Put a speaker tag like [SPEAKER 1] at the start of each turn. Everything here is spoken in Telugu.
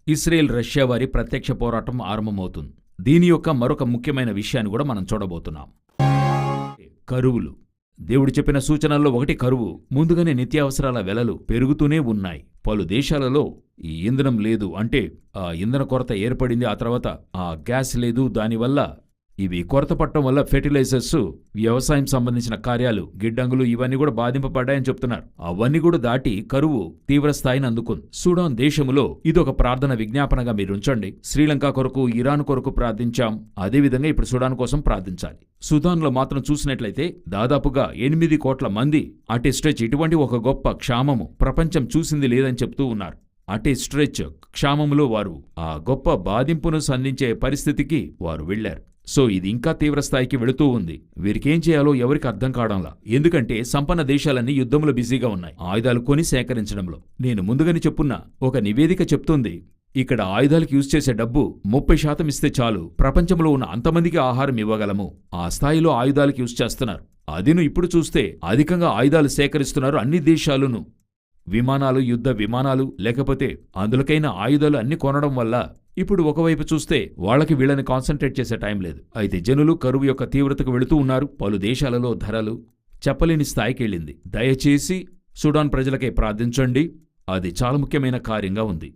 [SPEAKER 1] ఇజ్రాయెల్ రష్యా వారి ప్రత్యక్ష పోరాటం ఆరంభమవుతుంది. దీని యొక్క మరొక ముఖ్యమైన విషయాన్ని కూడా మనం చూడబోతున్నాం. కరువులు. దేవుడు చెప్పిన సూచనల్లో ఒకటి కరువు. ముందుగానే నిత్యావసరాల వెలలు పెరుగుతూనే ఉన్నాయి. పలు దేశాలలో ఈ ఇంధనం లేదు, అంటే ఆ ఇంధన కొరత ఏర్పడింది. ఆ తర్వాత ఆ గ్యాస్ లేదు. దానివల్ల ఇవి కొరత పట్టడం వల్ల ఫెర్టిలైజర్స్, వ్యవసాయం సంబంధించిన కార్యాలు, గిడ్డంగులు ఇవన్నీ కూడా బాధింపబడ్డాయని చెప్తున్నారు. అవన్నీ కూడా దాటి కరువు తీవ్రస్థాయిని అందుకుంది. సుడాన్ దేశములో ఇదొక ప్రార్థన విజ్ఞాపనగా మీరుంచండి. శ్రీలంక కొరకు, ఇరాన్ కొరకు ప్రార్థించాం. అదేవిధంగా ఇప్పుడు సుడాన్ కోసం ప్రార్థించాలి. సుదాన్లో మాత్రం చూసినట్లయితే దాదాపుగా 8 కోట్ల మంది అటే స్ట్రెచ్ ఇటువంటి ఒక గొప్ప క్షామము ప్రపంచం చూసింది లేదని చెప్తూ ఉన్నారు. అటే స్ట్రెచ్ క్షామములో వారు ఆ గొప్ప బాధింపును సంధించే పరిస్థితికి వారు వెళ్లారు. సో ఇది ఇంకా తీవ్రస్థాయికి వెళుతూ ఉంది. వీరికేం చేయాలో ఎవరికి అర్థం కావడంలా. ఎందుకంటే సంపన్న దేశాలన్నీ యుద్ధంలో బిజీగా ఉన్నాయి, ఆయుధాలు కొని సేకరించడంలో. నేను ముందుగానే చెప్పున్నా, ఒక నివేదిక చెప్తుంది, ఇక్కడ ఆయుధాలకు యూజ్ చేసే డబ్బు 30% ఇస్తే చాలు, ప్రపంచంలో ఉన్న అంతమందికి ఆహారం ఇవ్వగలము. ఆ స్థాయిలో ఆయుధాలకు యూజ్ చేస్తున్నారు. అదిను ఇప్పుడు చూస్తే అధికంగా ఆయుధాలు సేకరిస్తున్నారు అన్ని దేశాలును. విమానాలు, యుద్ధ విమానాలు, లేకపోతే అందులకైన ఆయుధాలు అన్ని కొనడం వల్ల ఇప్పుడు ఒకవైపు చూస్తే వాళ్ళకి వీళ్ళని కాన్సంట్రేట్ చేసే టైం లేదు. అయితే జనులు కరువు యొక్క తీవ్రతకు వెళుతూ ఉన్నారు. పలు దేశాలలో ధరలు చెప్పలేని స్థాయికి వెళ్ళింది. దయచేసి సుడాన్ ప్రజలకై ప్రార్థించండి. అది చాలా ముఖ్యమైన కార్యంగా ఉంది.